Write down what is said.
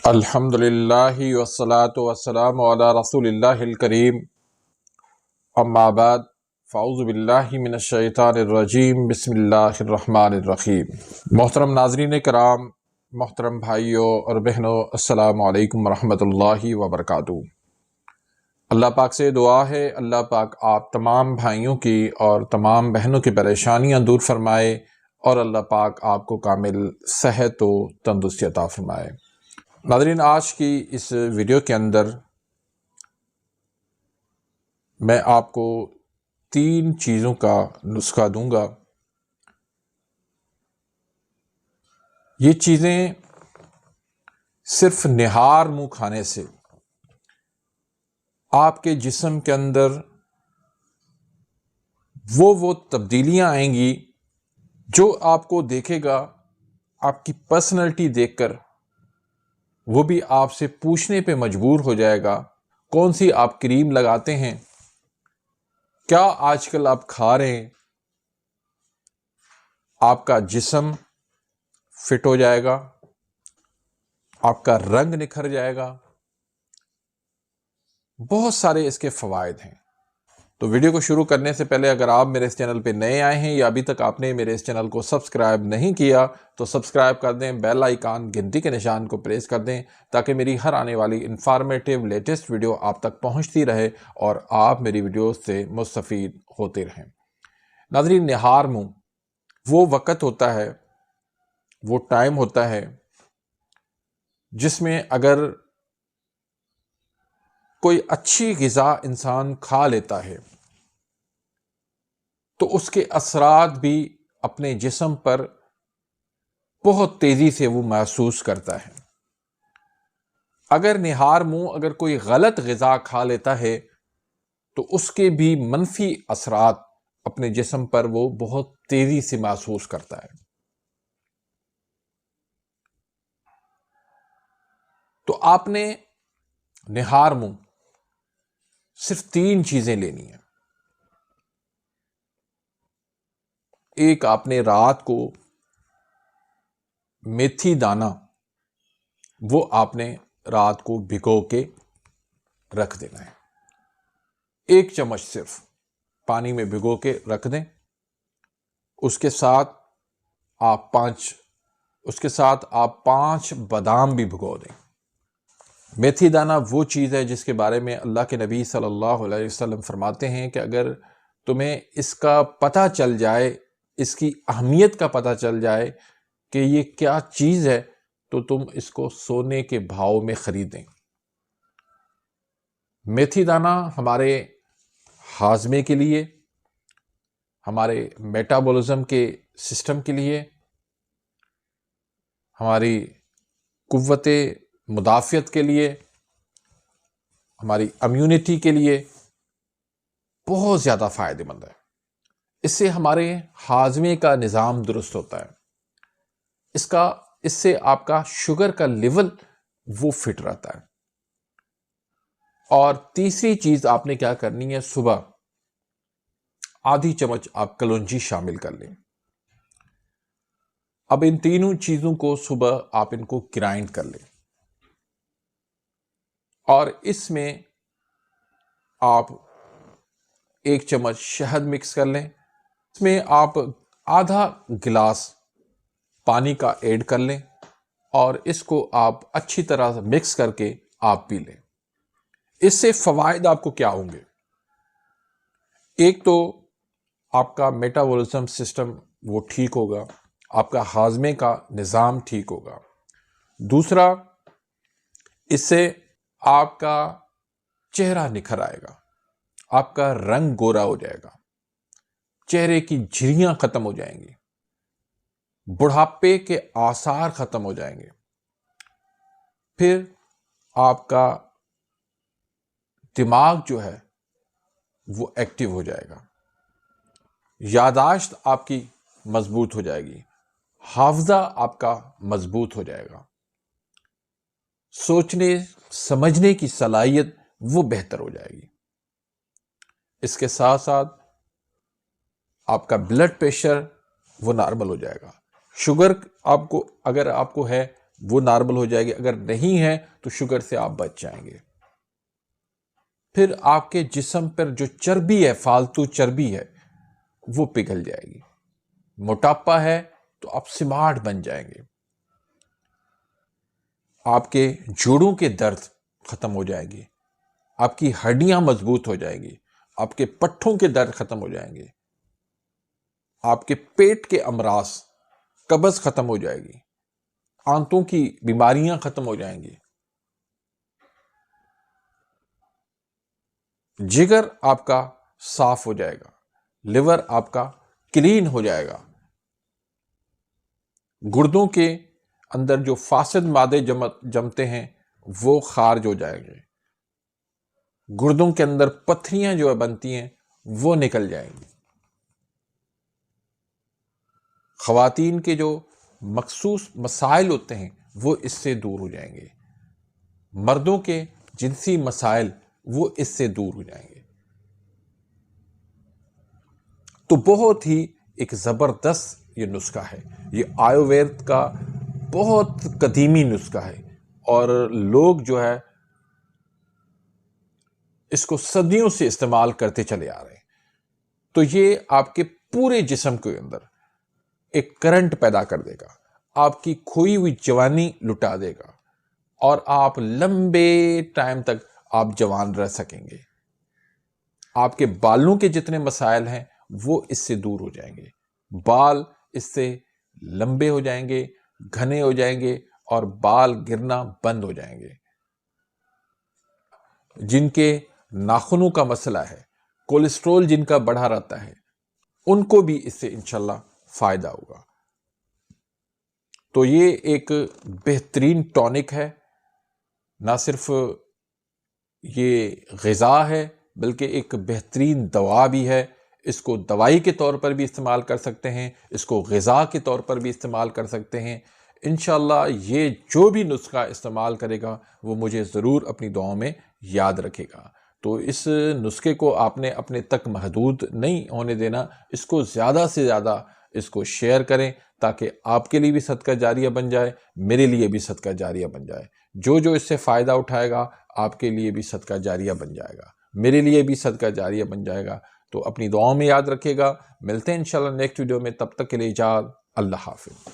الحمدللہ والصلاة والسلام علی رسول اللہ الکریم، اما بعد فاعوذ باللہ من الشیطان الرجیم، بسم اللہ الرحمن الرحیم۔ محترم ناظرین کرام، محترم بھائیوں اور بہنوں، السلام علیکم ورحمۃ اللہ وبرکاتہ۔ اللہ پاک سے دعا ہے اللہ پاک آپ تمام بھائیوں کی اور تمام بہنوں کی پریشانیاں دور فرمائے اور اللہ پاک آپ کو کامل صحت و تندرستی عطا فرمائے۔ ناظرین، آج کی اس ویڈیو کے اندر میں آپ کو 3 چیزوں کا نسخہ دوں گا۔ یہ چیزیں صرف نہار منہ کھانے سے آپ کے جسم کے اندر وہ تبدیلیاں آئیں گی جو آپ کو دیکھے گا، آپ کی پرسنالٹی دیکھ کر وہ بھی آپ سے پوچھنے پہ مجبور ہو جائے گا کون سی آپ کریم لگاتے ہیں، کیا آج کل آپ کھا رہے ہیں۔ آپ کا جسم فٹ ہو جائے گا، آپ کا رنگ نکھر جائے گا، بہت سارے اس کے فوائد ہیں۔ تو ویڈیو کو شروع کرنے سے پہلے اگر آپ میرے اس چینل پہ نئے آئے ہیں یا ابھی تک آپ نے میرے اس چینل کو سبسکرائب نہیں کیا تو سبسکرائب کر دیں، بیل آئیکن گھنٹی کے نشان کو پریس کر دیں تاکہ میری ہر آنے والی انفارمیٹیو لیٹسٹ ویڈیو آپ تک پہنچتی رہے اور آپ میری ویڈیوز سے مستفید ہوتے رہیں۔ ناظرین، نہار منہ وہ وقت ہوتا ہے، وہ ٹائم ہوتا ہے جس میں اگر کوئی اچھی غذا انسان کھا لیتا ہے تو اس کے اثرات بھی اپنے جسم پر بہت تیزی سے وہ محسوس کرتا ہے۔ اگر نہار منہ اگر کوئی غلط غذا کھا لیتا ہے تو اس کے بھی منفی اثرات اپنے جسم پر وہ بہت تیزی سے محسوس کرتا ہے۔ تو آپ نے نہار منہ صرف 3 چیزیں لینی ہیں۔ ایک، آپ نے رات کو میتھی دانہ وہ آپ نے رات کو بھگو کے رکھ دینا ہے، 1 چمچ صرف پانی میں بھگو کے رکھ دیں۔ اس کے ساتھ آپ 5 بادام بھی بھگو دیں۔ میتھی دانہ وہ چیز ہے جس کے بارے میں اللہ کے نبی صلی اللہ علیہ وسلم فرماتے ہیں کہ اگر تمہیں اس کا پتہ چل جائے، اس کی اہمیت کا پتہ چل جائے کہ یہ کیا چیز ہے تو تم اس کو سونے کے بھاؤ میں خریدیں۔ میتھی دانہ ہمارے ہاضمے کے لیے، ہمارے میٹابولزم کے سسٹم کے لیے، ہماری قوت مدافعت کے لیے، ہماری امیونٹی کے لیے بہت زیادہ فائدہ مند ہے۔ اس سے ہمارے ہاضمے کا نظام درست ہوتا ہے، اس سے آپ کا شوگر کا لیول وہ فٹ رہتا ہے۔ اور تیسری چیز آپ نے کیا کرنی ہے، صبح آدھی چمچ آپ کلونجی شامل کر لیں۔ اب ان تینوں چیزوں کو صبح آپ ان کو گرائنڈ کر لیں اور اس میں آپ 1 چمچ شہد مکس کر لیں۔ اس میں آپ آدھا گلاس پانی کا ایڈ کر لیں اور اس کو آپ اچھی طرح سے مکس کر کے آپ پی لیں۔ اس سے فوائد آپ کو کیا ہوں گے؟ ایک تو آپ کا میٹابولزم سسٹم وہ ٹھیک ہوگا، آپ کا ہاضمے کا نظام ٹھیک ہوگا۔ دوسرا، اس سے آپ کا چہرہ نکھر آئے گا، آپ کا رنگ گورا ہو جائے گا، چہرے کی جھریاں ختم ہو جائیں گی، بڑھاپے کے آثار ختم ہو جائیں گے۔ پھر آپ کا دماغ جو ہے وہ ایکٹیو ہو جائے گا، یادداشت آپ کی مضبوط ہو جائے گی، حافظہ آپ کا مضبوط ہو جائے گا، سوچنے سمجھنے کی صلاحیت وہ بہتر ہو جائے گی۔ اس کے ساتھ ساتھ آپ کا بلڈ پریشر وہ نارمل ہو جائے گا۔ شوگر اگر آپ کو ہے وہ نارمل ہو جائے گی، اگر نہیں ہے تو شوگر سے آپ بچ جائیں گے۔ پھر آپ کے جسم پر جو چربی ہے، فالتو چربی ہے، وہ پگھل جائے گی۔ موٹاپا ہے تو آپ سمارٹ بن جائیں گے، آپ کے جوڑوں کے درد ختم ہو جائے گی، آپ کی ہڈیاں مضبوط ہو جائیں گی، آپ کے پٹھوں کے درد ختم ہو جائیں گے، آپ کے پیٹ کے امراض، قبض ختم ہو جائے گی، آنتوں کی بیماریاں ختم ہو جائیں گی، جگر آپ کا صاف ہو جائے گا، لیور آپ کا کلین ہو جائے گا، گردوں کے اندر جو فاسد مادے جمتے ہیں وہ خارج ہو جائیں گے، گردوں کے اندر پتھریاں جو بنتی ہیں وہ نکل جائیں گی، خواتین کے جو مخصوص مسائل ہوتے ہیں وہ اس سے دور ہو جائیں گے، مردوں کے جنسی مسائل وہ اس سے دور ہو جائیں گے۔ تو بہت ہی ایک زبردست یہ نسخہ ہے، یہ آیوروید کا بہت قدیمی نسخہ ہے، اور لوگ جو ہے اس کو صدیوں سے استعمال کرتے چلے آ رہے ہیں۔ تو یہ آپ کے پورے جسم کے اندر ایک کرنٹ پیدا کر دے گا، آپ کی کھوئی ہوئی جوانی لٹا دے گا، اور آپ لمبے ٹائم تک آپ جوان رہ سکیں گے۔ آپ کے بالوں کے جتنے مسائل ہیں وہ اس سے دور ہو جائیں گے، بال اس سے لمبے ہو جائیں گے، گھنے ہو جائیں گے، اور بال گرنا بند ہو جائیں گے۔ جن کے ناخنوں کا مسئلہ ہے، کولیسٹرول جن کا بڑھا رہتا ہے، ان کو بھی اس سے انشاءاللہ فائدہ ہوگا۔ تو یہ ایک بہترین ٹونک ہے، نہ صرف یہ غذا ہے بلکہ ایک بہترین دوا بھی ہے۔ اس کو دوائی کے طور پر بھی استعمال کر سکتے ہیں، اس کو غذا کے طور پر بھی استعمال کر سکتے ہیں۔ انشاءاللہ یہ جو بھی نسخہ استعمال کرے گا وہ مجھے ضرور اپنی دعاؤں میں یاد رکھے گا۔ تو اس نسخے کو آپ نے اپنے تک محدود نہیں ہونے دینا، اس کو زیادہ سے زیادہ اس کو شیئر کریں تاکہ آپ کے لیے بھی صدقہ جاریہ بن جائے، میرے لیے بھی صدقہ جاریہ بن جائے۔ جو اس سے فائدہ اٹھائے گا آپ کے لیے بھی صدقہ جاریہ بن جائے گا، میرے لیے بھی صدقہ جاریہ بن جائے گا۔ تو اپنی دعاؤں میں یاد رکھے گا۔ ملتے ہیں انشاءاللہ نیکسٹ ویڈیو میں، تب تک کے لیے اجازت، اللہ حافظ۔